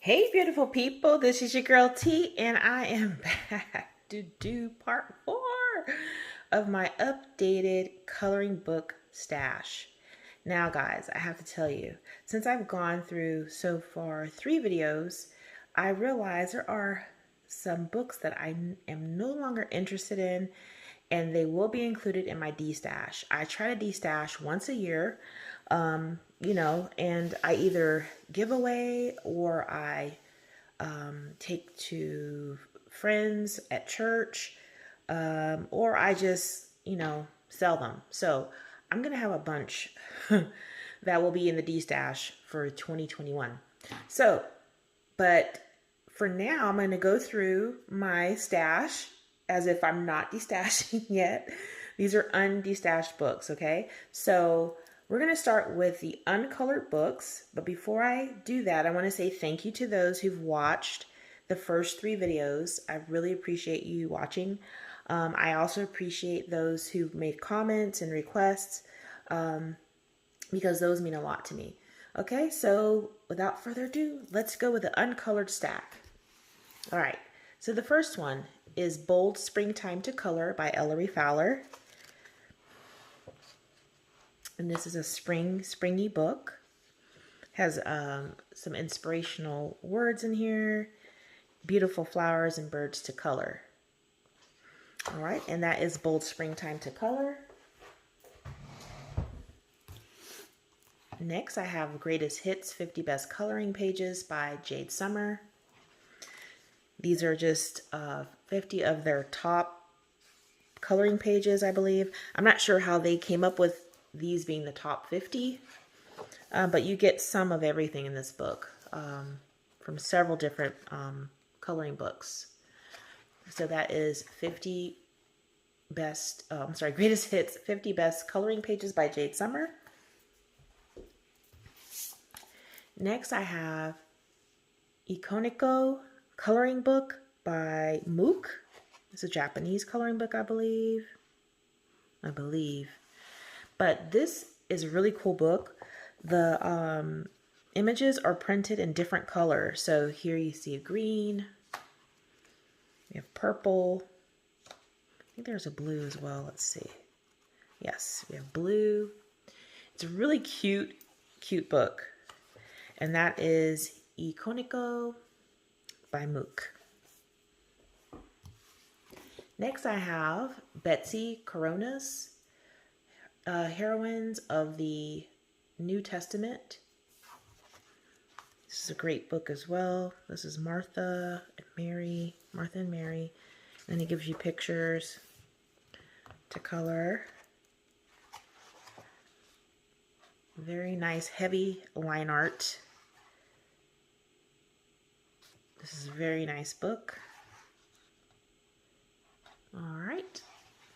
Hey beautiful people, this is your girl T and I am back to do part 4 of my updated coloring book stash. Now guys, I have to tell you, since I've gone through so far 3 videos, I realize there are some books that I am no longer interested in, and they will be included in my D-stash. I try to D-stash once a year, and I either give away or I take to friends at church, or I just, sell them. So I'm going to have a bunch that will be in the D-stash for 2021. So, but for now, I'm going to go through my stash as if I'm not destashing yet. These are undestashed books, okay? So we're going to start with the uncolored books. But before I do that, I want to say thank you to those who've watched the first 3 videos. I really appreciate you watching. I also appreciate those who've made comments and requests, because those mean a lot to me. Okay, so without further ado, let's go with the uncolored stack. All right, so the first one is Bold Springtime to Color by Ellery Fowler. And this is a springy book. Has some inspirational words in here. Beautiful flowers and birds to color. All right, and that is Bold Springtime to Color. Next, I have Greatest Hits 50 Best Coloring Pages by Jade Summer. These are just 50 of their top coloring pages, I believe. I'm not sure how they came up with these being the top 50, but you get some of everything in this book from several different coloring books. So that is Greatest Hits 50 Best Coloring Pages by Jade Summer. Next, I have Econeco Coloring Book by Mook. It's a Japanese coloring book, I believe. But this is a really cool book. The images are printed in different colors. So here you see a green. We have purple. I think there's a blue as well. Let's see. Yes, we have blue. It's a really cute book. And that is Econeco by Mook. Next, I have Betsy Corona's Heroines of the New Testament. This is a great book as well. This is Martha and Mary. And it gives you pictures to color. Very nice, heavy line art. This is a very nice book. All right.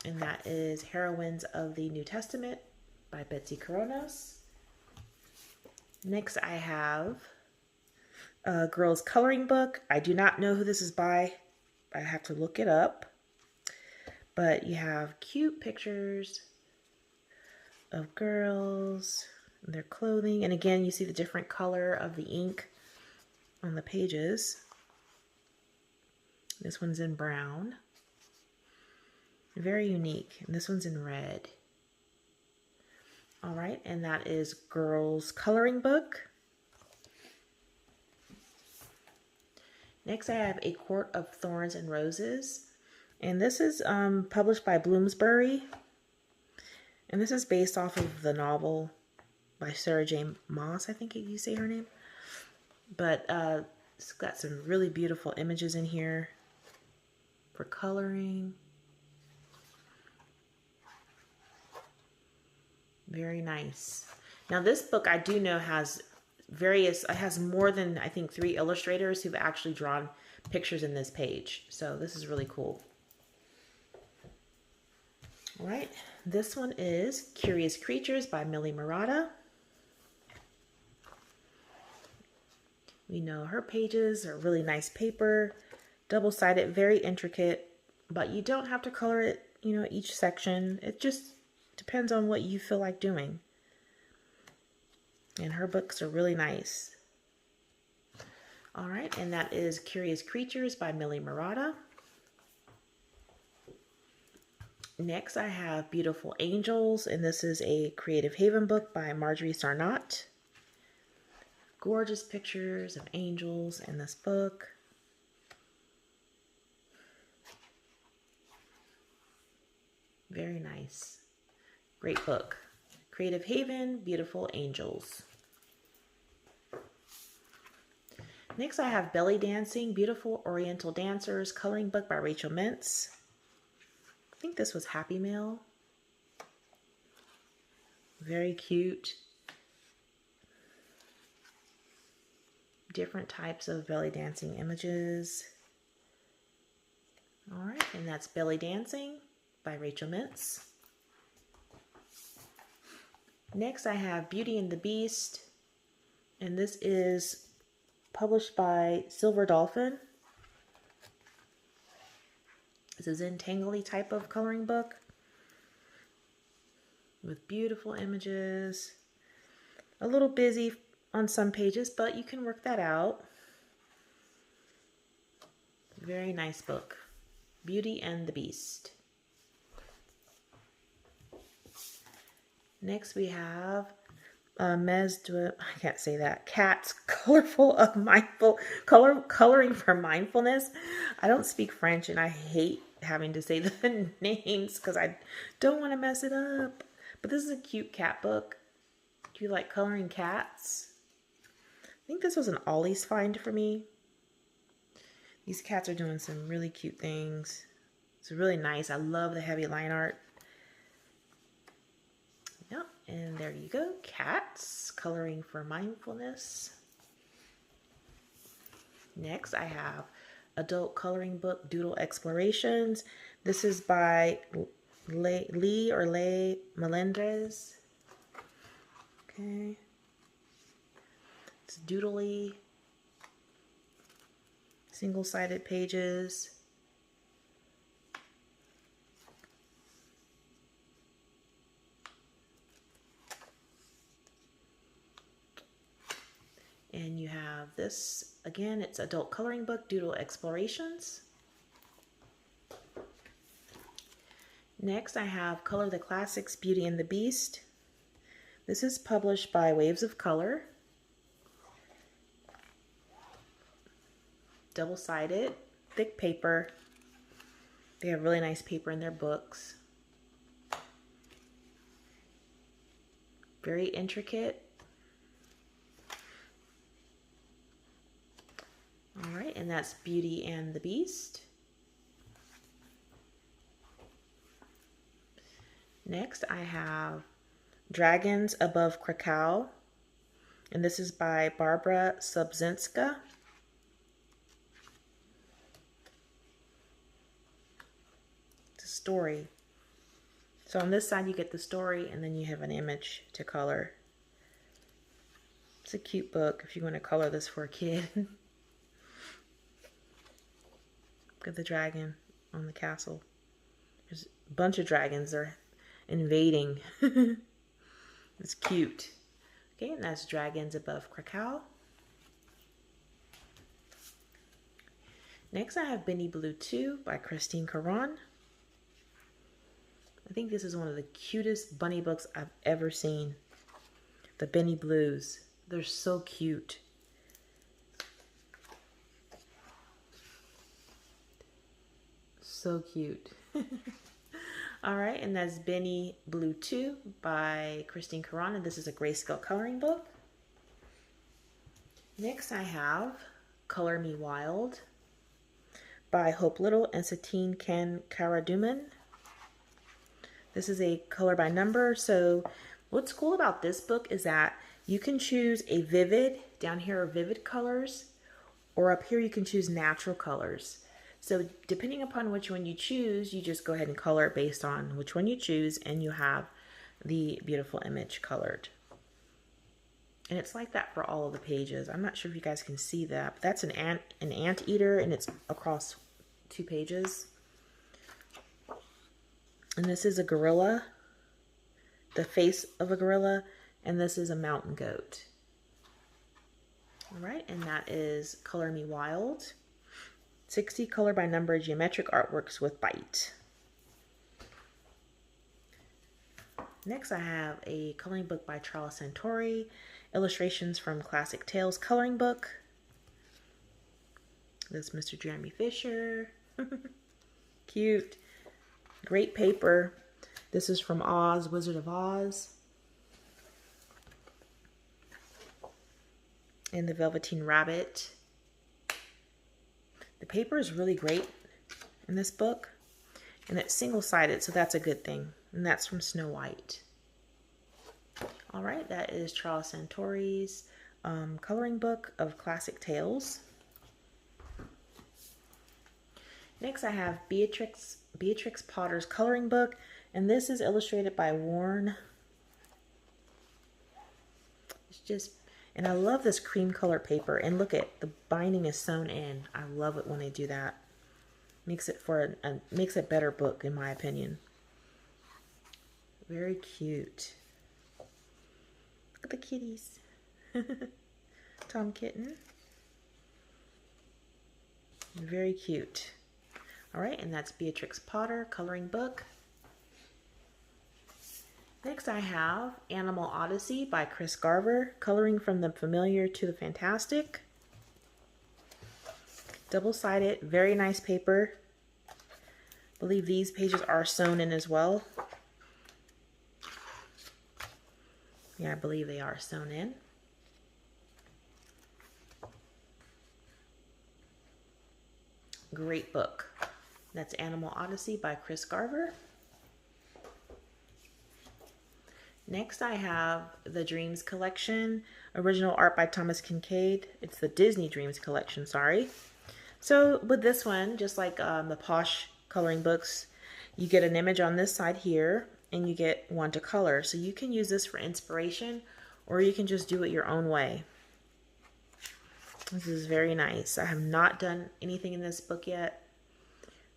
And that is Heroines of the New Testament by Betsy Coronos. Next, I have a girl's coloring book. I do not know who this is by. I have to look it up. But you have cute pictures of girls and their clothing. And again, you see the different color of the ink on the pages. This one's in brown. Very unique. And this one's in red. All right, and that is Girls Coloring Book. Next, I have A Court of Thorns and Roses. And this is published by Bloomsbury. And this is based off of the novel by Sarah J. Maas, I think you say her name. But it's got some really beautiful images in here for coloring. Very nice. Now this book I do know has more than, I think, 3 illustrators who've actually drawn pictures in this page. So this is really cool. All right, this one is Curious Creatures by Millie Murata. We know her pages are really nice paper, double-sided, very intricate, but you don't have to color it, each section. It just depends on what you feel like doing. And her books are really nice. All right, and that is Curious Creatures by Millie Murata. Next, I have Beautiful Angels, and this is a Creative Haven book by Marjorie Sarnott. Gorgeous pictures of angels in this book. Very nice. Great book. Creative Haven, Beautiful Angels. Next, I have Belly Dancing, Beautiful Oriental Dancers, coloring book by Rachel Mintz. I think this was Happy Mail. Very cute. Different types of belly dancing images. All right, and that's Belly Dancing by Rachel Mintz. Next, I have Beauty and the Beast, and this is published by Silver Dolphin. This is a Tangly type of coloring book with beautiful images. A little busy on some pages, but you can work that out. Very nice book. Beauty and the Beast. Next we have I can't say that. Cat's Coloring for Mindfulness. I don't speak French and I hate having to say the names because I don't want to mess it up. But this is a cute cat book. Do you like coloring cats? I think this was an Ollie's find for me. These cats are doing some really cute things. It's really nice. I love the heavy line art. Yep, and there you go. Cats, Coloring for Mindfulness. Next, I have adult coloring book, Doodle Explorations. This is by Leigh Melendez. Okay. It's doodly. Single-sided pages. And you have this, again, it's adult coloring book, Doodle Explorations. Next, I have Color the Classics, Beauty and the Beast. This is published by Waves of Color. Double-sided, thick paper. They have really nice paper in their books. Very intricate. All right, and that's Beauty and the Beast. Next, I have Dragons Above Krakow, and this is by Barbara Sobczynska. It's a story. So on this side, you get the story, and then you have an image to color. It's a cute book if you want to color this for a kid. Look at the dragon on the castle. There's a bunch of dragons. They're invading. It's cute. Okay, and that's Dragons Above Krakow. Next, I have Benny Blue 2 by Christine Caron. I think this is one of the cutest bunny books I've ever seen. The Benny Blues. They're so cute. So cute. All right, and that's Benny Blue 2 by Christine Caron, and this is a grayscale coloring book. Next, I have Color Me Wild by Hope Little and Satine Karaduman. This is a color by number. So what's cool about this book is that you can choose a vivid, down here are vivid colors, or up here you can choose natural colors. So depending upon which one you choose, you just go ahead and color it based on which one you choose, and you have the beautiful image colored. And it's like that for all of the pages. I'm not sure if you guys can see that, but that's an anteater, and it's across 2 pages. And this is a gorilla, the face of a gorilla, and this is a mountain goat. All right, and that is Color Me Wild. 60 color by number geometric artworks with bite. Next, I have a coloring book by Charles Santori. Illustrations from Classic Tales coloring book. This Mr. Jeremy Fisher. Cute. Great paper. This is from Oz, Wizard of Oz. And the Velveteen Rabbit. The paper is really great in this book. And it's single-sided, so that's a good thing. And that's from Snow White. All right, that is Charles Santori's coloring book of Classic Tales. Next, I have Beatrix Potter's coloring book. And this is illustrated by Warren. It's just... And I love this cream color paper. And look at the binding is sewn in. I love it when they do that. Makes it for makes a better book in my opinion. Very cute. Look at the kitties. Tom Kitten. Very cute. All right, and that's Beatrix Potter coloring book. Next, I have Animal Odyssey by Chris Garver, coloring from the familiar to the fantastic. Double-sided, very nice paper. I believe these pages are sewn in as well. Yeah, I believe they are sewn in. Great book. That's Animal Odyssey by Chris Garver. Next, I have the Dreams Collection, original art by Thomas Kincaid. It's the Disney Dreams Collection, sorry. So with this one, just like the Posh coloring books, you get an image on this side here, and you get one to color. So you can use this for inspiration, or you can just do it your own way. This is very nice. I have not done anything in this book yet.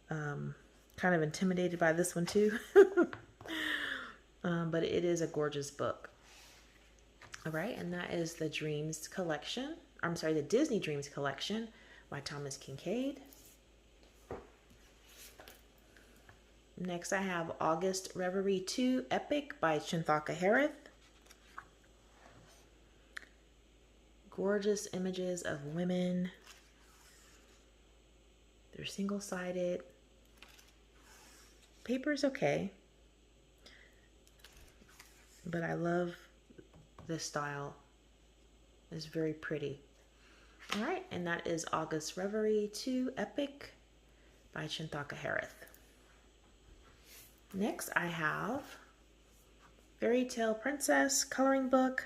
Kind of intimidated by this one too. But it is a gorgeous book. All right, and that is the Dreams Collection. I'm sorry, the Disney Dreams Collection by Thomas Kincaid. Next, I have August Reverie 2 Epic by Chinthaka Harith. Gorgeous images of women. They're single-sided. Paper's okay. But I love this style. It's very pretty. All right, and that is August Reverie 2 Epic by Chinthaka Harith. Next, I have Fairytale Princess coloring book,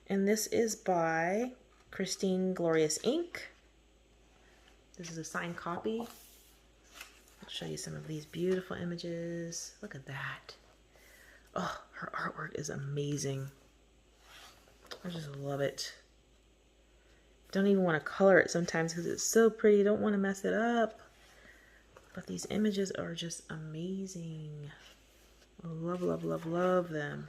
and this is by Christin GloriousInk. This is a signed copy. I'll show you some of these beautiful images. Look at that. Oh, her artwork is amazing. I just love it. Don't even want to color it sometimes because it's so pretty. Don't want to mess it up. But these images are just amazing. I love, love, love, love them.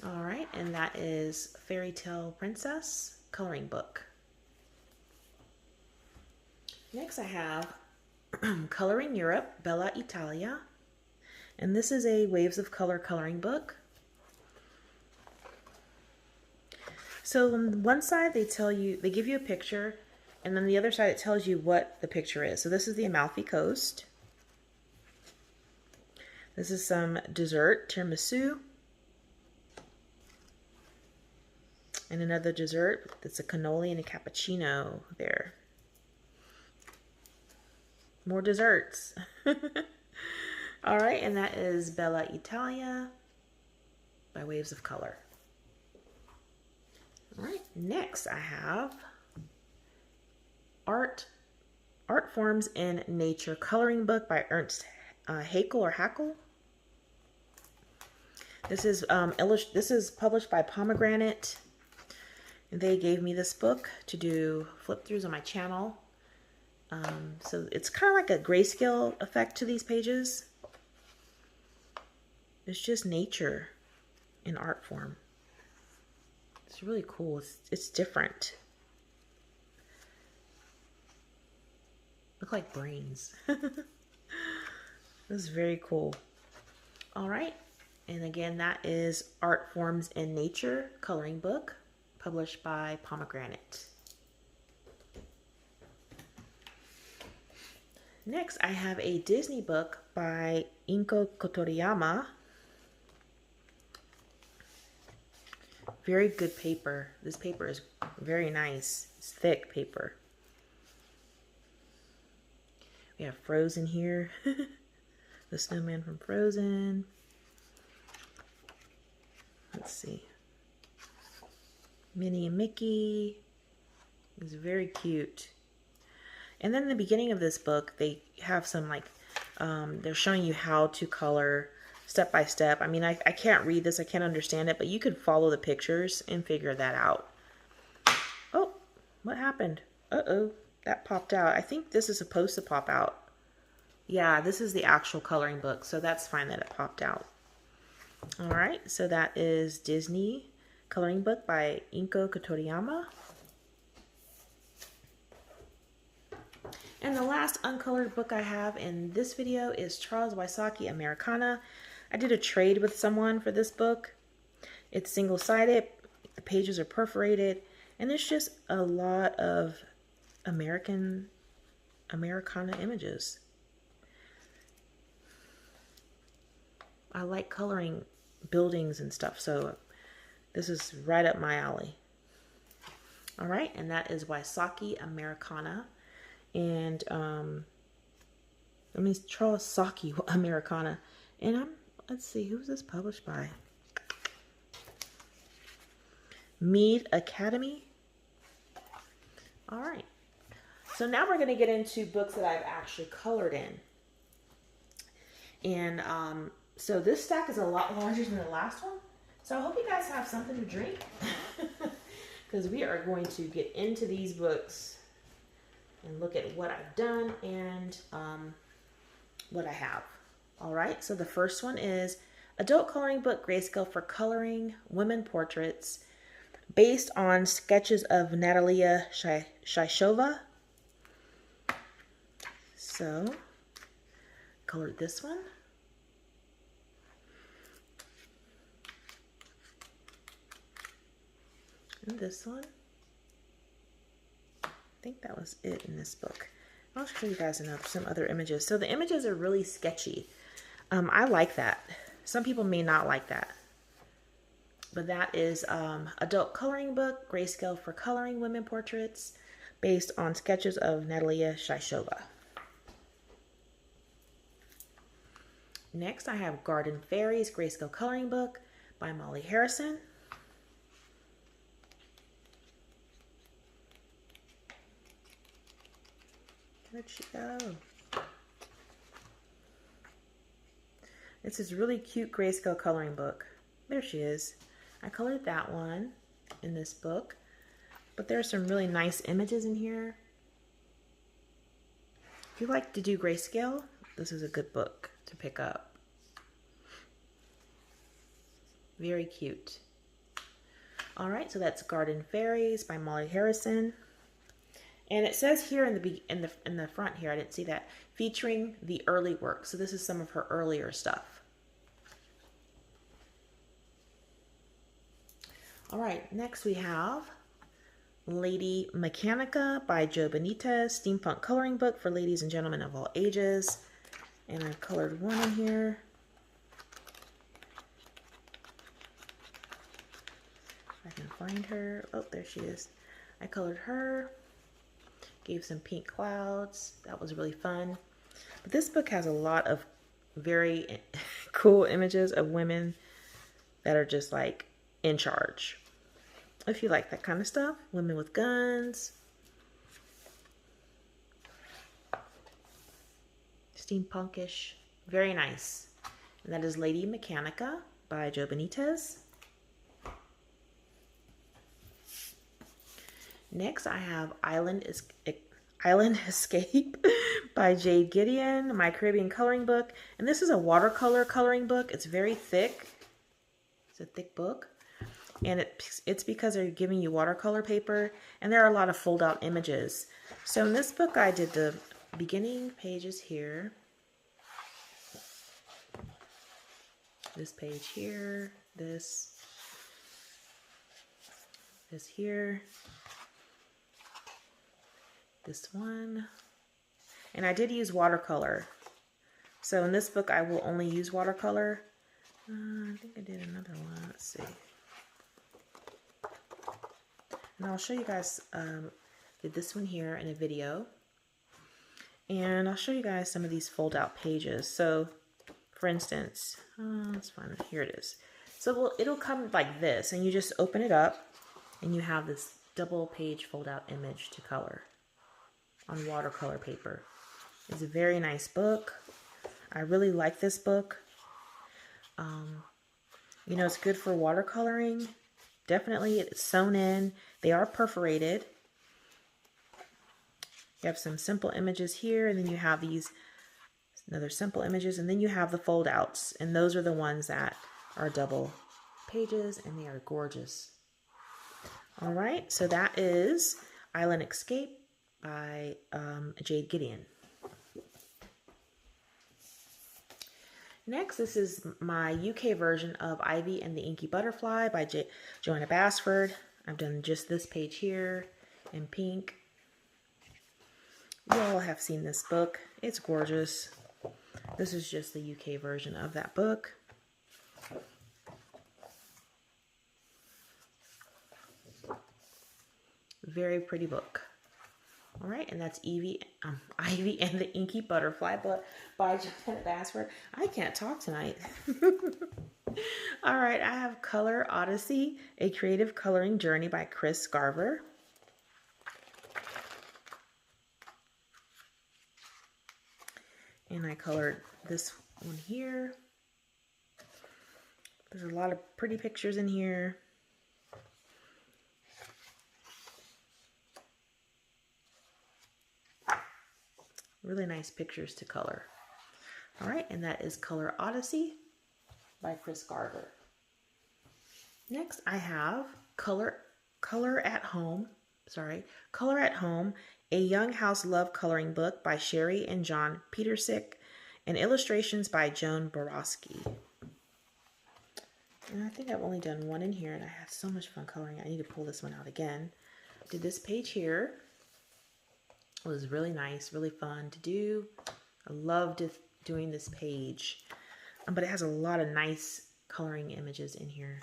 All right, and that is Fairytale Princess coloring book. Next I have Coloring Europe, Bella Italia. And this is a Waves of Color coloring book. So on one side they give you a picture, and then the other side it tells you what the picture is. So this is the Amalfi Coast. This is some dessert, tiramisu. And another dessert, it's a cannoli and a cappuccino there. More desserts. All right, and that is Bella Italia by Waves of Color. All right, next I have Art Forms in Nature coloring book by Ernst Haeckel or Haeckel. This is published by Pomegranate. And they gave me this book to do flip throughs on my channel. So it's kind of like a grayscale effect to these pages. It's just nature in art form. It's It's really cool. It's different. Look like brains. This is very cool. All right. And again, that is Art Forms in Nature coloring book, published by Pomegranate. Next, I have a Disney book by Inko Kotoriyama. Very good paper. This paper is very nice. It's thick paper. We have Frozen here. The snowman from Frozen. Let's see. Minnie and Mickey. It's very cute. And then in the beginning of this book, they have some like, they're showing you how to color step by step. I mean, I can't read this. I can't understand it, but you could follow the pictures and figure that out. Oh, what happened? Uh-oh, that popped out. I think this is supposed to pop out. Yeah, this is the actual coloring book, so that's fine that it popped out. All right, so that is Disney coloring book by Inko Kotoriyama. And the last uncolored book I have in this video is Charles Wysocki Americana. I did a trade with someone for this book. It's single-sided, the pages are perforated, and it's just a lot of Americana images. I like coloring buildings and stuff, so this is right up my alley. All right, and that is Wysocki Americana. And Charles Wysocki Americana. And let's see, who's this published by? Mead Academy. All right. So now we're going to get into books that I've actually colored in. And so this stack is a lot larger than the last one. So I hope you guys have something to drink. Because we are going to get into these books and look at what I've done and what I have. All right, so the first one is Adult Coloring Book, Grayscale for Coloring Women Portraits, based on sketches of Natalia Shishova. So, colored this one. And this one. I think that was it in this book. I'll show you guys some other images. So the images are really sketchy. I like that. Some people may not like that. But that is Adult Coloring Book, Grayscale for Coloring Women Portraits, based on sketches of Natalia Shishova. Next, I have Garden Fairies, Grayscale Coloring Book by Molly Harrison. Where'd she go? It's this really cute grayscale coloring book. There she is. I colored that one in this book, but there are some really nice images in here. If you like to do grayscale, this is a good book to pick up. Very cute. All right, so that's Garden Fairies by Molly Harrison. And it says here in the front here, I didn't see that, featuring the early work. So this is some of her earlier stuff. All right, next we have Lady Mechanica by Joe Benitez, steampunk coloring book for ladies and gentlemen of all ages. And I've colored one in here. If I can find her. Oh, there she is. I colored her. Gave some pink clouds. That was really fun. But this book has a lot of very cool images of women that are just like in charge. If you like that kind of stuff. Women with guns. Steampunkish. Very nice. And that is Lady Mechanica by Joe Benitez. Next, I have Island Escape by Jade Gideon, my Caribbean coloring book. And this is a watercolor coloring book. It's very thick. It's a thick book. And it's because they're giving you watercolor paper, and there are a lot of fold out images. So in this book, I did the beginning pages here, this page here, this here, this one, and I did use watercolor. So in this book, I will only use watercolor. I think I did another one. Let's see. And I'll show you guys, did this one here in a video. And I'll show you guys some of these fold out pages. So for instance, let's find it. Here it is. So it'll come like this, and you just open it up and you have this double page fold out image to color on watercolor paper. It's a very nice book. I really like this book. You know, it's good for watercoloring. Definitely, it's sewn in. They are perforated. You have some simple images here, and then you have these another simple images, and then you have the fold outs, and those are the ones that are double pages, and they are gorgeous. All right, so that is Island Escape by Jade Gideon. Next, this is my UK version of Ivy and the Inky Butterfly by Joanna Basford. I've done just this page here in pink. You all have seen this book. It's gorgeous. This is just the UK version of that book. Very pretty book. All right, and that's Ivy and the Inky Butterfly by Joanna Basford. I can't talk tonight. All right, I have Color Odyssey, A Creative Coloring Journey by Chris Garver. And I colored this one here. There's a lot of pretty pictures in here. Really nice pictures to color. All right, and that is Color Odyssey by Chris Garver. Next, I have Color at Home, A Young House Love Coloring Book by Sherry and John Petersick, and illustrations by Joan Borowski. And I think I've only done one in here, and I had so much fun coloring. I need to pull this one out again. Did this page here. It was really nice, really fun to do. I loved doing this page, but it has a lot of nice coloring images in here.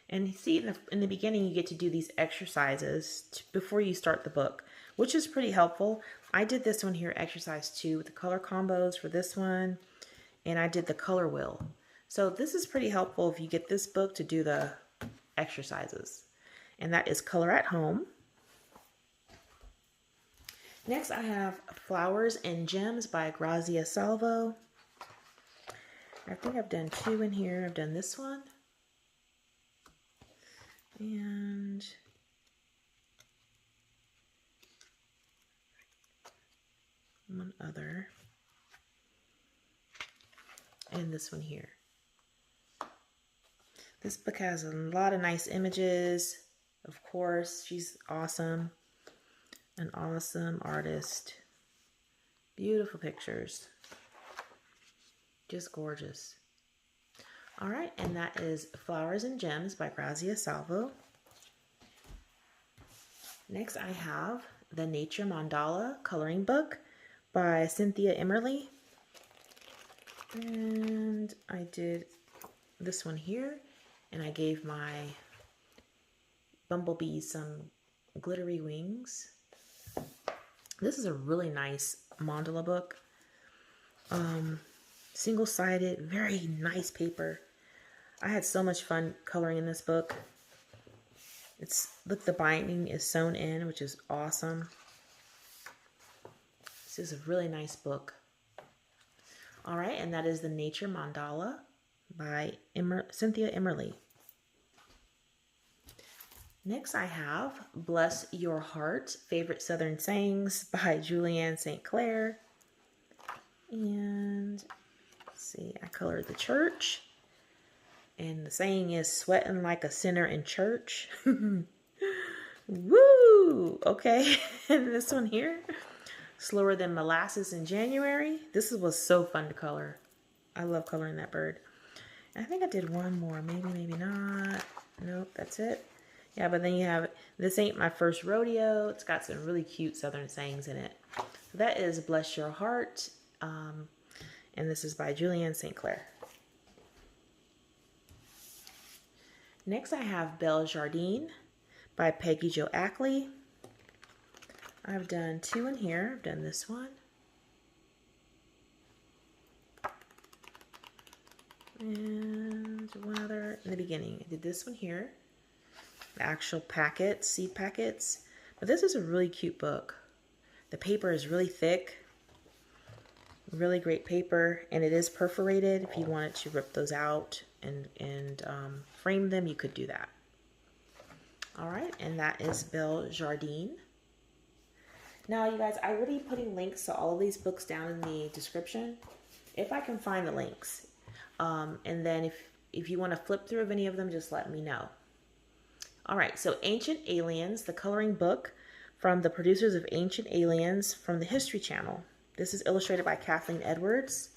And see, in the beginning, you get to do these exercises before you start the book, which is pretty helpful. I did this one here, exercise 2, with the color combos for this one, and I did the color wheel. So this is pretty helpful if you get this book to do the exercises. And that is Color at Home. Next, I have Flowers and Gems by Grazia Salvo. I think I've done 2 in here. I've done this one. And one other. And this one here. This book has a lot of nice images. Of course, she's awesome. An awesome artist. Beautiful pictures. Just gorgeous. All right, and that is Flowers and Gems by Grazia Salvo. Next, I have The Nature Mandala Coloring Book by Cynthia Emmerly. And I did this one here, and I gave my bumblebees some glittery wings. This is a really nice mandala book. Single-sided, very nice paper. I had so much fun coloring in this book. Look, the binding is sewn in, which is awesome. This is a really nice book. All right, and that is The Nature Mandala by Cynthia Emmerly. Next, I have Bless Your Heart, Favorite Southern Sayings by Julianne St. Clair. And let's see, I colored the church. And the saying is sweating like a sinner in church. Woo! Okay. And this one here, slower than molasses in January. This was so fun to color. I love coloring that bird. I think I did one more. Maybe, maybe not. Nope, that's it. Yeah, but then you have, this ain't my first rodeo. It's got some really cute Southern sayings in it. So that is Bless Your Heart. And this is by Julianne St. Clair. Next I have Belle Jardine by Peggy Jo Ackley. I've done two in here. I've done this one. And one other in the beginning. I did this one here. The actual packets, seed packets. But this is a really cute book. The paper is really thick. Really great paper. And it is perforated. If you wanted to rip those out and frame them, you could do that. Alright, and that is Belle Jardine. Now, you guys, I will be putting links to all of these books down in the description, if I can find the links. And then if you want to flip through of any of them, just let me know. Alright, so Ancient Aliens, the coloring book from the producers of Ancient Aliens from the History Channel. This is illustrated by Kathleen Edwards.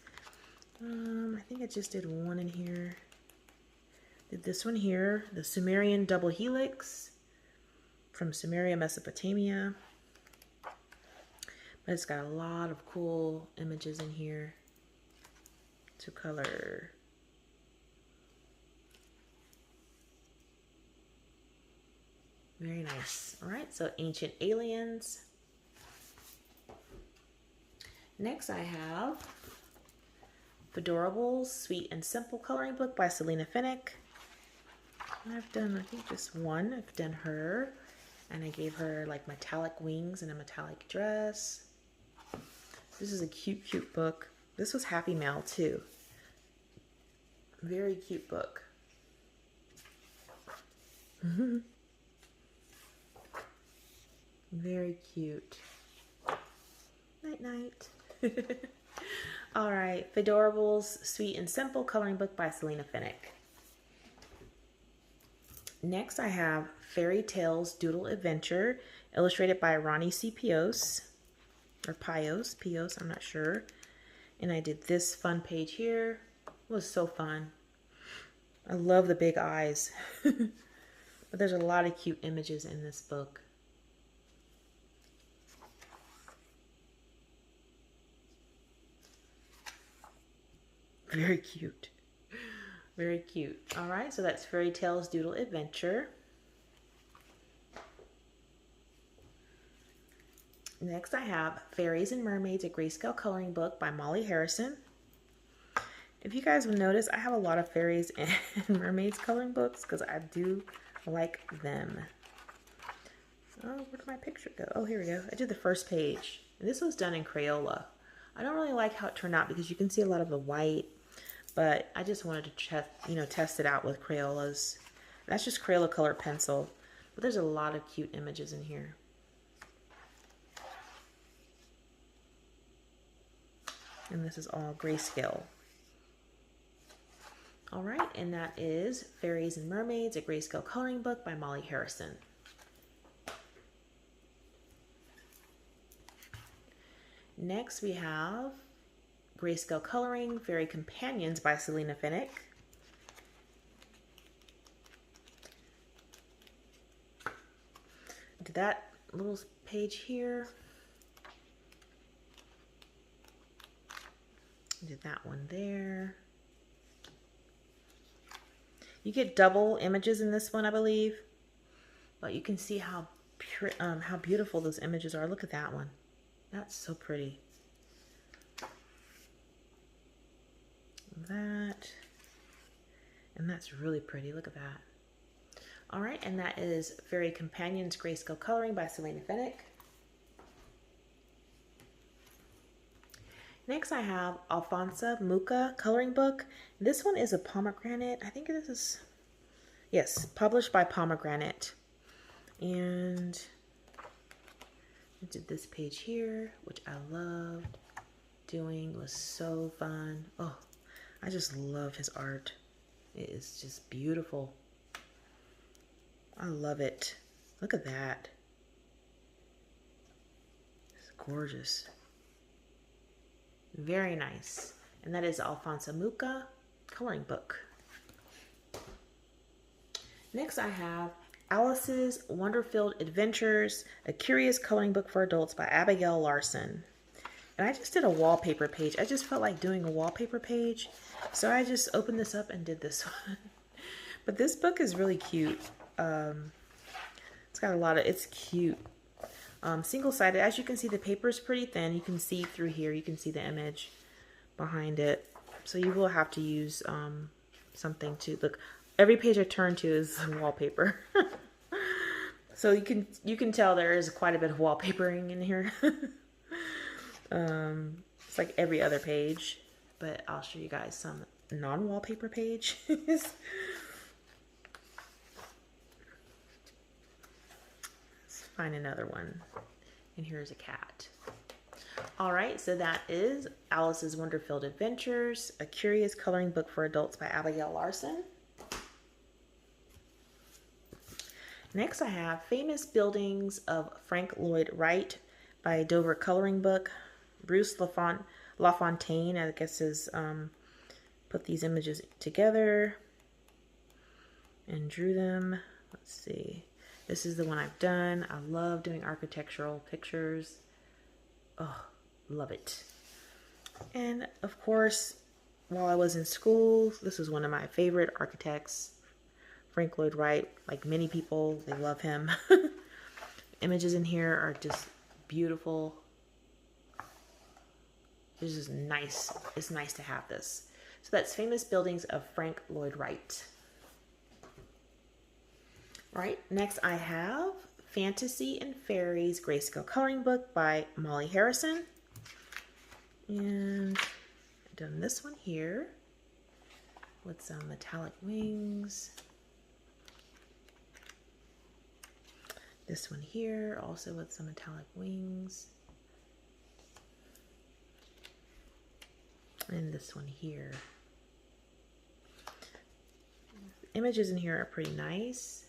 I think I just did one in here. Did this one here, the Sumerian Double Helix from Sumeria, Mesopotamia. But it's got a lot of cool images in here to color. Very nice. All right, so Ancient Aliens. Next I have FAEDORABLES, Sweet and Simple Coloring Book by SELINA FENECH. I've done, I think, just one. I've done her, and I gave her like metallic wings and a metallic dress. This is a cute, cute book. This was Happy Mail too. Very cute book. Very cute. Night, night. All right, FAEDORABLES, Sweet and Simple Coloring Book by SELINA FENECH. Next, I have Fairytale's Doodle Adventure, illustrated by Ronnie C. Pios, or Pios, I'm not sure. And I did this fun page here. It was so fun. I love the big eyes. But there's a lot of cute images in this book. Very cute. Very cute. All right, so that's Fairytale's Doodle Adventure. Next, I have Fairies and Mermaids, a Grayscale Coloring Book by Molly Harrison. If you guys will notice, I have a lot of Fairies and Mermaids coloring books because I do like them. Oh, where did my picture go? Oh, here we go. I did the first page. And this was done in Crayola. I don't really like how it turned out because you can see a lot of the white. But I just wanted to test it out with Crayolas. That's just Crayola color pencil. But there's a lot of cute images in here. And this is all grayscale. All right, and that is Fairies and Mermaids, a Grayscale Coloring Book by Molly Harrison. Next we have Grayscale Coloring, Fairy Companions by SELINA FENECH. Did that little page here. Did that one there. You get double images in this one, I believe. But you can see how beautiful those images are. Look at that one. That's so pretty. That, and that's really pretty. Look at that. All right, and that is Fairy Companions Grayscale Coloring by SELINA FENECH. Next I have Alfonso Mucha Coloring Book. This one is a pomegranate. I think this is, yes, published by Pomegranate. And I did this page here, which I loved doing. It was so fun. Oh, I just love his art. It is just beautiful. I love it. Look at that. It's gorgeous. Very nice. And that is Alfonso Mucha coloring book. Next I have Alice's Wonder-Filled Adventures, a curious coloring book for adults by Abigail Larson. And I just did a wallpaper page. I just felt like doing a wallpaper page. So I just opened this up and did this one. But this book is really cute. It's got a lot of, it's cute. Single-sided. As you can see, the paper is pretty thin. You can see through here. You can see the image behind it. So you will have to use something to look. Every page I turn to is wallpaper. So you can tell there is quite a bit of wallpapering in here. It's like every other page, but I'll show you guys some non-wallpaper pages. Let's find another one. And here's a cat. All right, so that is Alice's Wonder-Filled Adventures, a curious coloring book for adults by Abigail Larson. Next I have Famous Buildings of Frank Lloyd Wright by Dover Coloring Book. Bruce LaFontaine, I guess, has put these images together and drew them. Let's see. This is the one I've done. I love doing architectural pictures. Oh, love it. And of course, while I was in school, this was one of my favorite architects, Frank Lloyd Wright. Like many people, they love him. Images in here are just beautiful. It's just nice. It's nice to have this. So that's Famous Buildings of Frank Lloyd Wright. All right, next I have Fantasy and Fairies Grayscale Coloring Book by Molly Harrison. And I've done this one here with some metallic wings. This one here also with some metallic wings. And this one here. The images in here are pretty nice.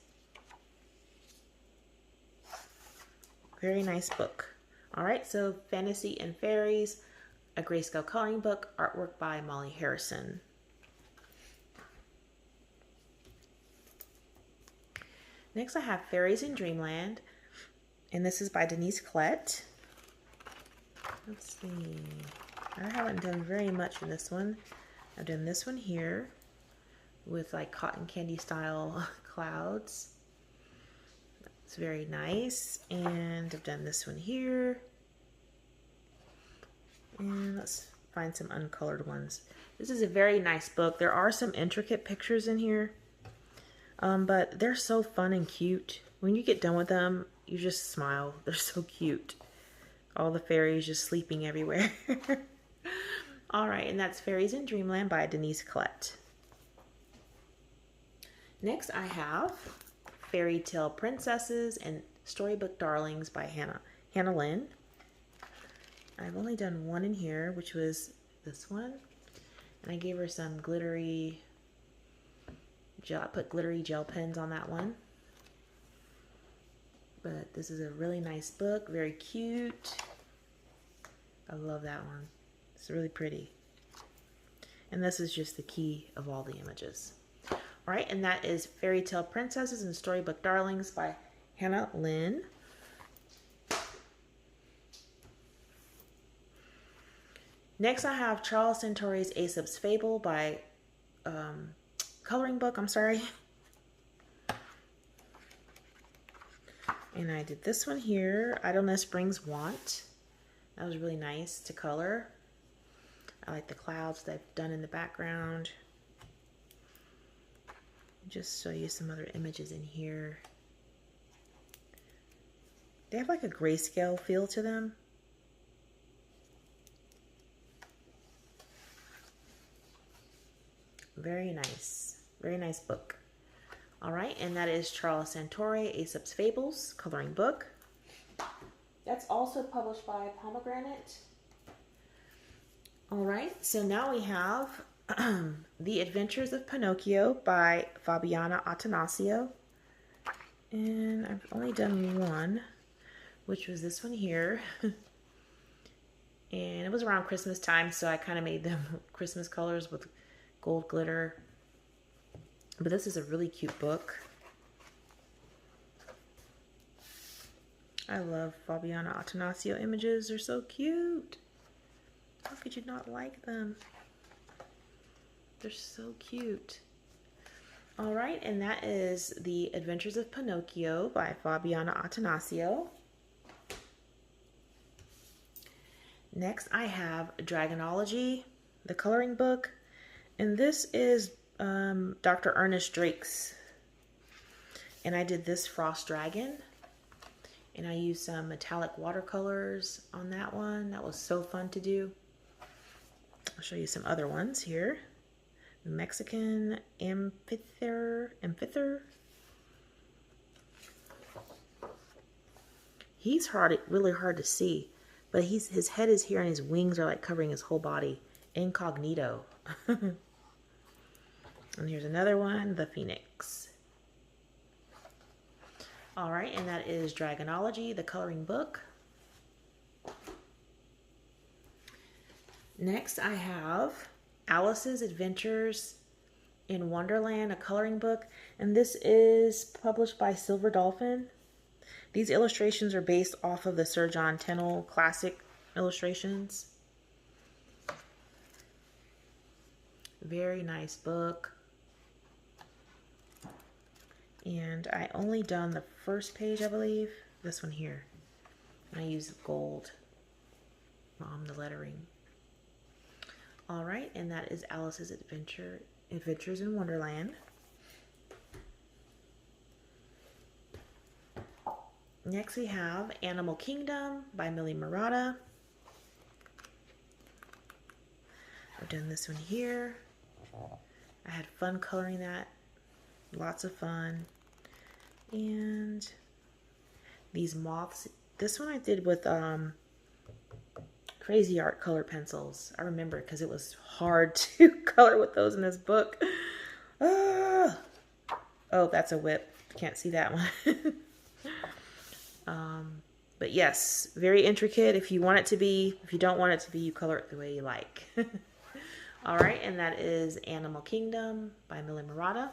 Very nice book. All right, so Fantasy and Fairies, a grayscale coloring book, artwork by Molly Harrison. Next I have Fairies in Dreamland, and this is by Denise Klett. Let's see. I haven't done very much in this one. I've done this one here with like cotton candy style clouds. It's very nice. And I've done this one here. And let's find some uncolored ones. This is a very nice book. There are some intricate pictures in here, but they're so fun and cute. When you get done with them, you just smile. They're so cute. All the fairies just sleeping everywhere. All right, and that's Fairies in Dreamland by Denise Klett. Next I have Fairytale Princesses and Storybook Darlings by Hannah Lynn. I've only done one in here, which was this one. And I gave her some glittery gel. I put glittery gel pens on that one. But this is a really nice book, very cute. I love that one. It's really pretty. And this is just the key of all the images. All right, and that is Fairytale Princesses and Storybook Darlings by Hannah Lynn. Next I have Charles Centauri's Aesop's Fable by coloring book, I'm sorry. And I did this one here, Idleness Brings Want. That was really nice to color. I like the clouds that I've done in the background. Just show you some other images in here. They have like a grayscale feel to them. Very nice. Very nice book. All right, and that is Charles Centauri, Aesop's Fables, coloring book. That's also published by Pomegranate. All right, so now we have The Adventures of Pinocchio by Fabiana Attanasio. And I've only done one, which was this one here. And it was around Christmas time, so I kind of made them Christmas colors with gold glitter. But this is a really cute book. I love Fabiana Attanasio images. They're so cute. How could you not like them? They're so cute. All right, and that is The Adventures of Pinocchio by Fabiana Attanasio. Next, I have Dragonology, the coloring book. And this is Dr. Ernest Drake's. And I did this Frost Dragon. And I used some metallic watercolors on that one. That was so fun to do. I'll show you some other ones here. Mexican Amphither. He's really hard to see, but his head is here and his wings are like covering his whole body. Incognito. And here's another one, the Phoenix. All right, and that is Dragonology, the coloring book. Next, I have Alice's Adventures in Wonderland, a coloring book, and this is published by Silver Dolphin. These illustrations are based off of the Sir John Tennell classic illustrations. Very nice book. And I only done the first page, I believe. This one here. And I use gold on the lettering. All right, and that is Alice's Adventures in Wonderland. Next we have Animal Kingdom by Millie Murata. I've done this one here. I had fun coloring that. Lots of fun. And these moths. This one I did with Crazy Art color pencils. I remember because it was hard to color with those in this book. Oh, that's a whip. Can't see that one. But yes, very intricate. If you want it to be, if you don't want it to be, you color it the way you like. All right, and that is Animal Kingdom by Millie Murata.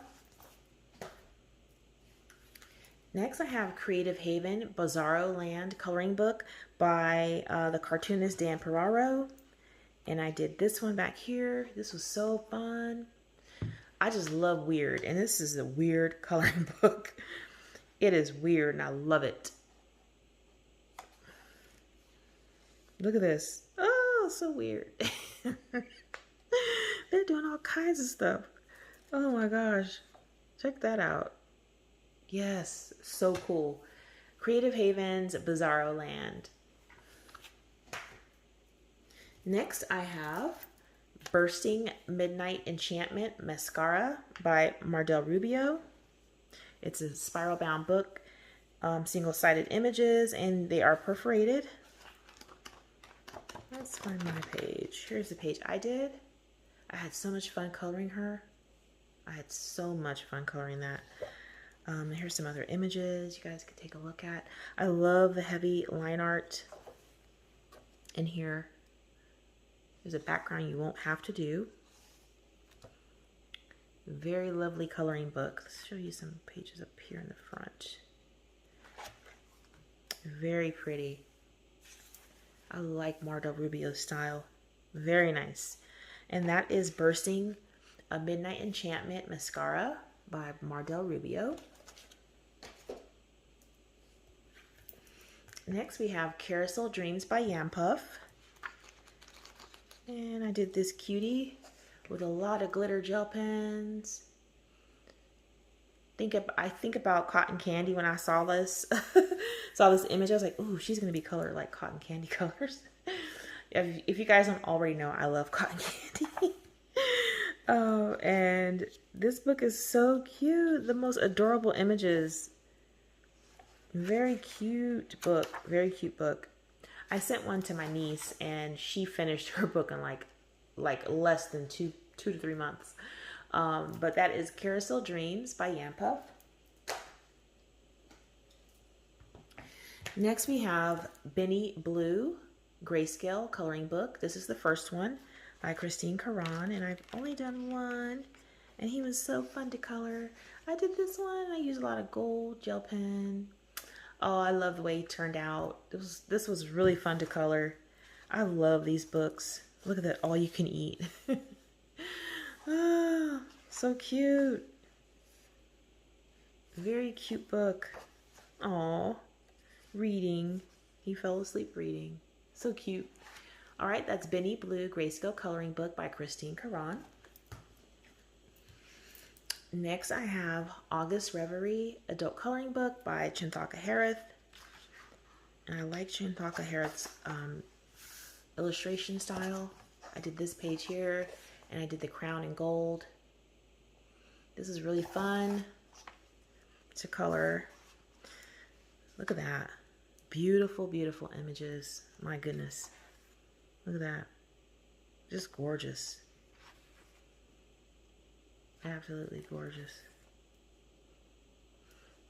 Next, I have Creative Haven, Bizarro Land coloring book by the cartoonist Dan Peraro. And I did this one back here. This was so fun. I just love weird. And this is a weird coloring book. It is weird and I love it. Look at this. Oh, so weird. They're doing all kinds of stuff. Oh my gosh. Check that out. Yes, so cool. Creative Haven's Bizarro Land. Next, I have Bursting Midnight Enchantment Maskara by Mardel Rubio. It's a spiral bound book, single-sided images, and they are perforated. Let's find my page. Here's the page I did. I had so much fun coloring her. I had so much fun coloring that. Here's some other images you guys could take a look at. I love the heavy line art in here. There's a background you won't have to do. Very lovely coloring book. Let's show you some pages up here in the front. Very pretty. I like Mardel Rubio's style. Very nice. And that is Bursting a Midnight Enchantment Maskara by Mardel Rubio. Next we have Carousel Dreams by Yampuff. And I did this cutie with a lot of glitter gel pens. I think about cotton candy when I saw this. Saw this image, I was like, ooh, she's going to be colored like cotton candy colors. If you guys don't already know, I love cotton candy. Oh, and this book is so cute. The most adorable images. Very cute book. Very cute book. I sent one to my niece and she finished her book in like less than two 2 to 3 months. But that is Carousel Dreams by Yampuff. Next we have Benny Blue Grayscale Coloring Book. This is the first one by Christine Caron, and I've only done one, and he was so fun to color. I did this one. I used a lot of gold gel pen. Oh, I love the way he turned out. This was really fun to color. I love these books. Look at that, all you can eat. Oh, so cute. Very cute book. Oh, reading. He fell asleep reading. So cute. All right, that's Benny Blue Grayscale Coloring Book by Christine Caron. Next, I have August Reverie Adult Coloring Book by Chinthaka Harith. And I like Chinthaka Harith's illustration style. I did this page here, and I did the crown in gold. This is really fun to color. Look at that. Beautiful, beautiful images. My goodness. Look at that. Just gorgeous. Absolutely gorgeous.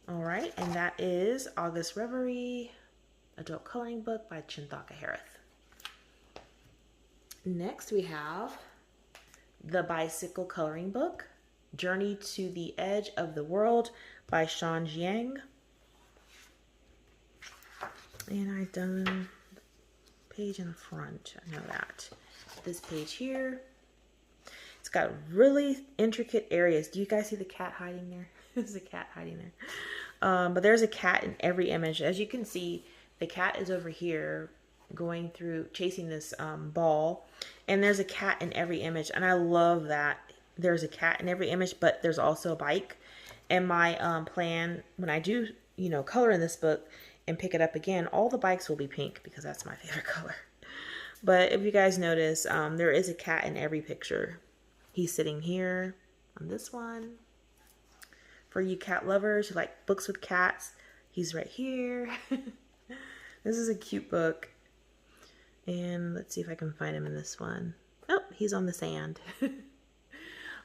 All right, and that is August Reverie Adult Coloring Book by Chinthaka Harith. Next we have The Bicycle Coloring Book, Journey to the Edge of the World by Sean Jiang. And I've done the page in the front, I know that. This page here. It's got really intricate areas. Do you guys see the cat hiding there? There's a cat hiding there. But there's a cat in every image. As you can see, the cat is over here going through, chasing this ball. And there's a cat in every image. And I love that there's a cat in every image, but there's also a bike. And my plan, when I do, color in this book and pick it up again, all the bikes will be pink because that's my favorite color. But if you guys notice, there is a cat in every picture. He's sitting here on this one. For you cat lovers who like books with cats, he's right here. This is a cute book. And let's see if I can find him in this one. Oh, he's on the sand.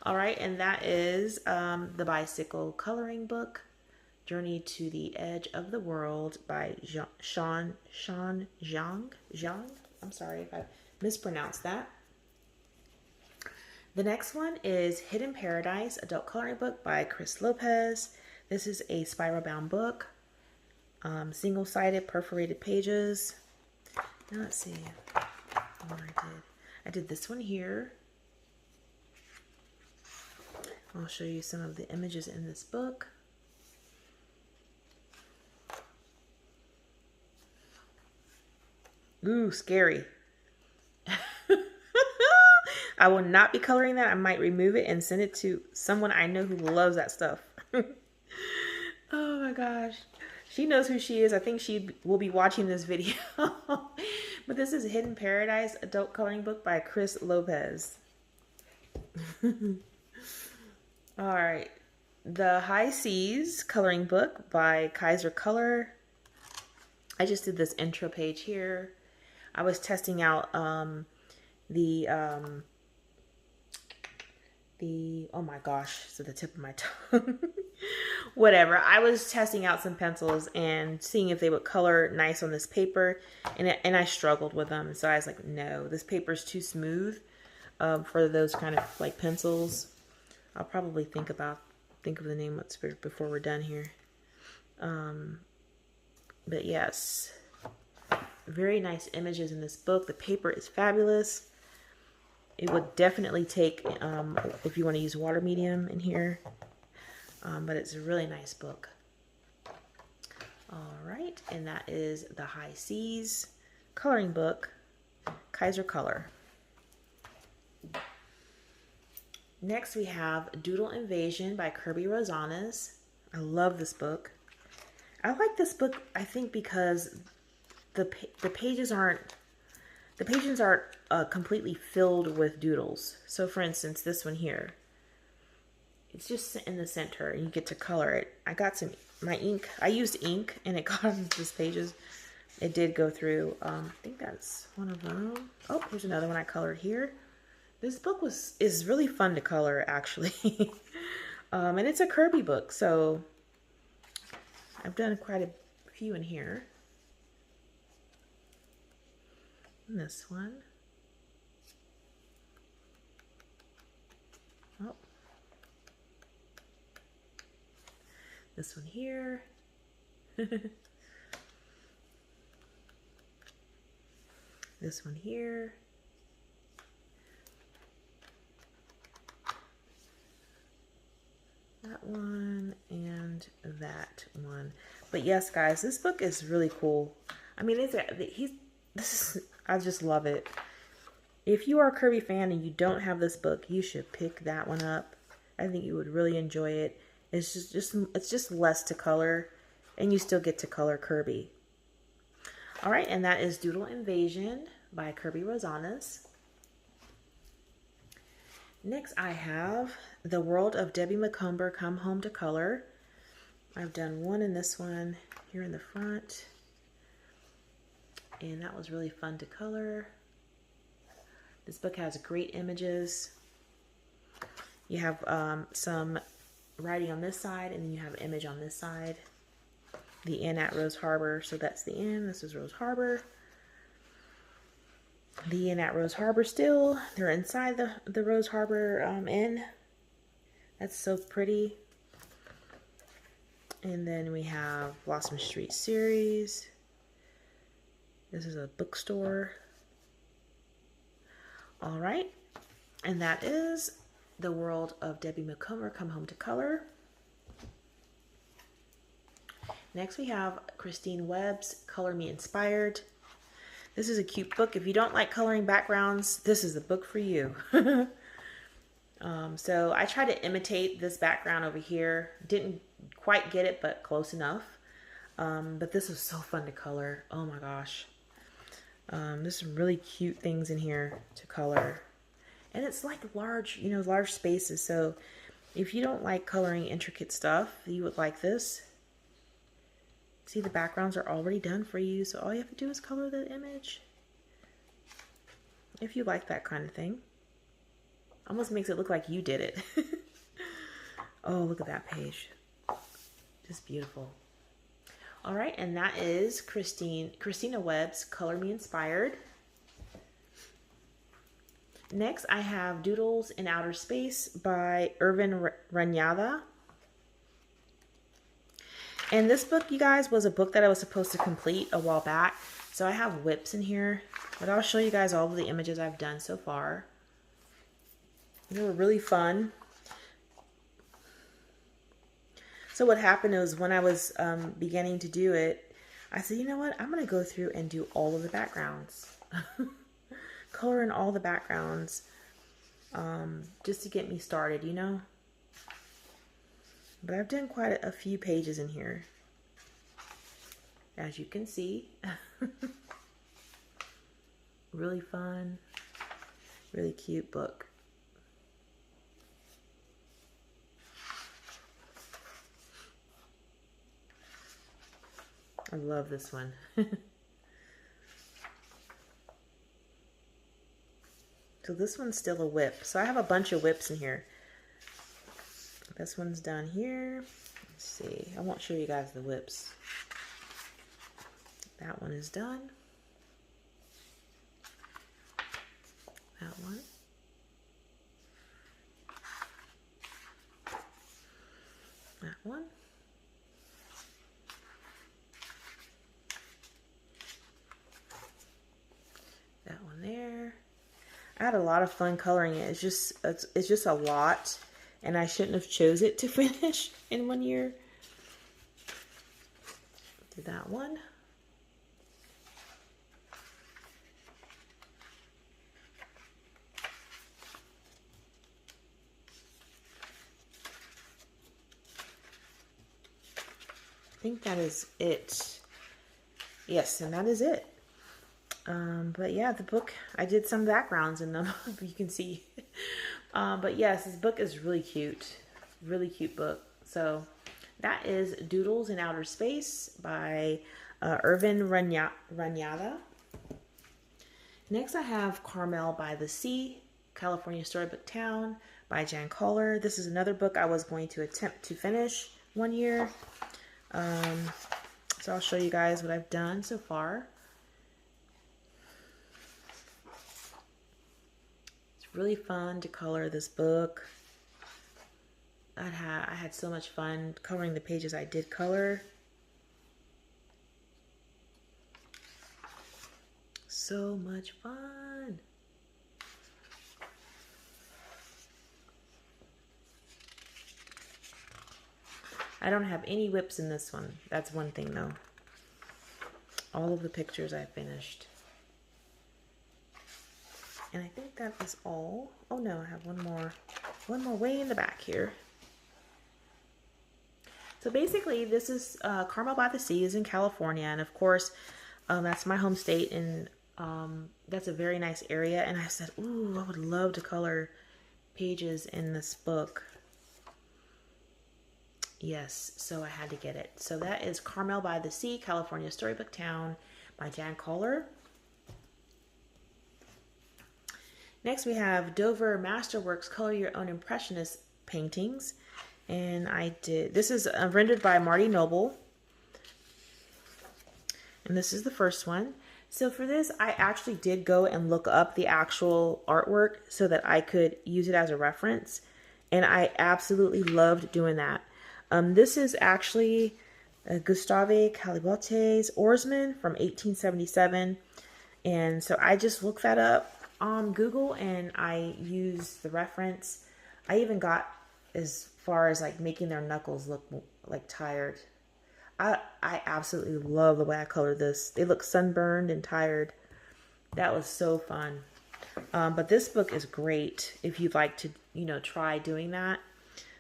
All right, and that is The Bicycle Coloring Book, Journey to the Edge of the World by Sean Jiang. I'm sorry if I mispronounced that. The next one is Hidden Paradise Adult Coloring Book by Chris Lopez. This is a spiral bound book, single-sided perforated pages. Now let's see what I did this one here. I'll show you some of the images in this book. Ooh, scary. I will not be coloring that. I might remove it and send it to someone I know who loves that stuff. Oh my gosh. She knows who she is. I think she will be watching this video. But this is Hidden Paradise Adult Coloring Book by Chris Lopez. All right. The High Seas Coloring Book by Kaiser Color. I just did this intro page here. I was testing out oh my gosh, it's at the tip of my tongue. Whatever. I was testing out some pencils and seeing if they would color nice on this paper, and I struggled with them. So I was like, no, this paper is too smooth for those kind of like pencils. I'll probably think of the name before we're done here. But yes, very nice images in this book. The paper is fabulous. It would definitely take if you want to use water medium in here. But it's a really nice book. All right, and that is The High Seas Coloring Book, Kaiser Color. Next we have Doodle Invasion by Kirby Rosanes. I love this book. I like this book, I think, because the pages aren't completely filled with doodles. So for instance, this one here, it's just in the center and you get to color it. I got my ink. I used ink and it got on these pages. It did go through. I think that's one of them. Oh, here's another one I colored here. This book is really fun to color, actually. And it's a Kirby book, so I've done quite a few in here. And this one. Oh. This one here. This one here. That one and that one. But yes, guys, this book is really cool. I mean, I just love it. If you are a Kirby fan and you don't have this book, you should pick that one up. I think you would really enjoy it. It's just less to color, and you still get to color Kirby. All right, and that is Doodle Invasion by Kirby Rosanas. Next, I have The World of Debbie McComber, Come Home to Color. I've done one in this one here in the front, and that was really fun to color. This book has great images. You have some writing on this side, and then you have an image on this side. The inn at Rose Harbor, so that's the inn. This is Rose Harbor. The inn at Rose Harbor still. They're inside the Rose Harbor inn. That's so pretty. And then we have Blossom Street series. This is a bookstore. All right. And that is The World of Debbie McComber, Come Home to Color. Next we have Christine Webb's Color Me Inspired. This is a cute book. If you don't like coloring backgrounds, this is the book for you. So I tried to imitate this background over here. Didn't quite get it, but close enough. But this was so fun to color. Oh my gosh. There's some really cute things in here to color. And it's like large, large spaces. So if you don't like coloring intricate stuff, you would like this. See, the backgrounds are already done for you, so all you have to do is color the image. If you like that kind of thing. Almost makes it look like you did it. Oh, look at that page. Just beautiful. All right, and that is Christina Webb's Color Me Inspired. Next, I have Doodles in Outer Space by Irvin Ranyada. And this book, you guys, was a book that I was supposed to complete a while back. So I have whips in here, but I'll show you guys all of the images I've done so far. They were really fun. So what happened was when I was beginning to do it, I said, you know what? I'm going to go through and do all of the backgrounds. Color in all the backgrounds just to get me started, But I've done quite a few pages in here, as you can see. Really fun, really cute book. I love this one. So this one's still a whip. So I have a bunch of whips in here. This one's done here. Let's see. I won't show you guys the whips. That one is done. That one. That one. That one there. I had a lot of fun coloring it. It's just a lot. And I shouldn't have chose it to finish in 1 year. Did that one. I think that is it. Yes, and that is it. But yeah, the book, I did some backgrounds in them, you can see. But yes, this book is really cute book. So that is Doodles in Outer Space by Irvin Ranyada. Next I have Carmel by the Sea. California Storybook Town by Jan Koller. This is another book I was going to attempt to finish one year. So I'll show you guys what I've done so far. It's really fun to color this book. I had so much fun coloring the pages I did color. So much fun. I don't have any whips in this one. That's one thing though. All of the pictures I finished. And I think that is all. Oh no, I have one more way in the back here. So basically this is Carmel by the Sea is in California, and of course that's my home state, and that's a very nice area. And I said, ooh, I would love to color pages in this book. Yes, so I had to get it. So that is Carmel by the Sea, California Storybook Town by Jan Koller. Next we have Dover Masterworks Color Your Own Impressionist Paintings. And this is rendered by Marty Noble. And this is the first one. So for this, I actually did go and look up the actual artwork so that I could use it as a reference. And I absolutely loved doing that. This is actually Gustave Caillebott's Oarsman from 1877. And so I just looked that up on Google and I used the reference. I even got as far as like making their knuckles look like tired. I absolutely love the way I colored this. They look sunburned and tired. That was so fun. But this book is great if you'd like to, try doing that.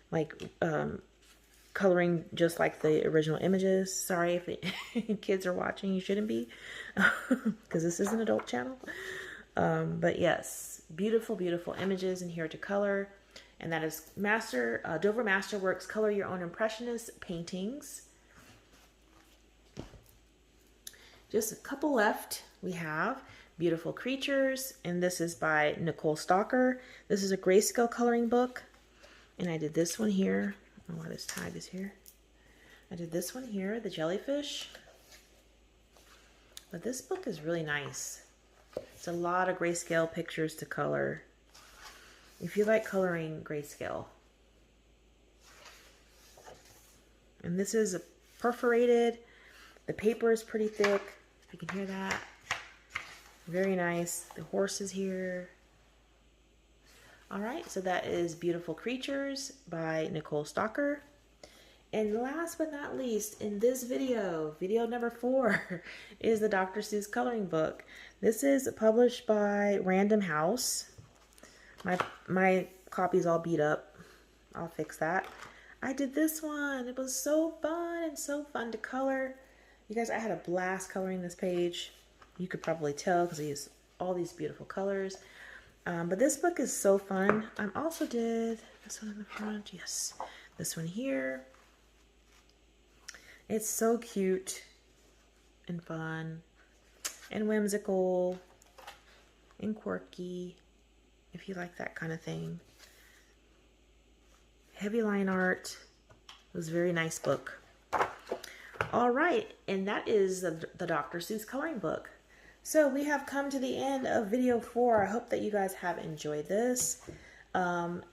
Like, coloring just like the original images. Sorry if kids are watching, you shouldn't be, because this is an adult channel. But yes, beautiful, beautiful images in here to color. And that is Dover Masterworks Color Your Own Impressionist Paintings. Just a couple left. We have Beautiful Creatures, and this is by Nicole Stalker. This is a grayscale coloring book. And I did this one here. I don't know why this tag is here. I did this one here, the jellyfish. But this book is really nice. It's a lot of grayscale pictures to color. If you like coloring grayscale. And this is perforated. The paper is pretty thick. If you can hear that. Very nice. The horse is here. Alright, so that is Beautiful Creatures by Nicole Stalker. And last but not least, in this video number 4, is the Dr. Seuss coloring book. This is published by Random House. My copy's all beat up. I'll fix that. I did this one. It was so fun and so fun to color. You guys, I had a blast coloring this page. You could probably tell because I used all these beautiful colors. But this book is so fun. I also did this one in the front. Yes. This one here. It's so cute and fun and whimsical and quirky, if you like that kind of thing. Heavy line art. It was a very nice book. All right, and that is the Dr. Seuss coloring book. So we have come to the end of video 4. I hope that you guys have enjoyed this.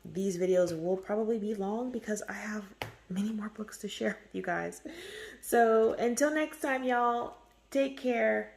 These videos will probably be long because I have many more books to share with you guys. So until next time, y'all, take care.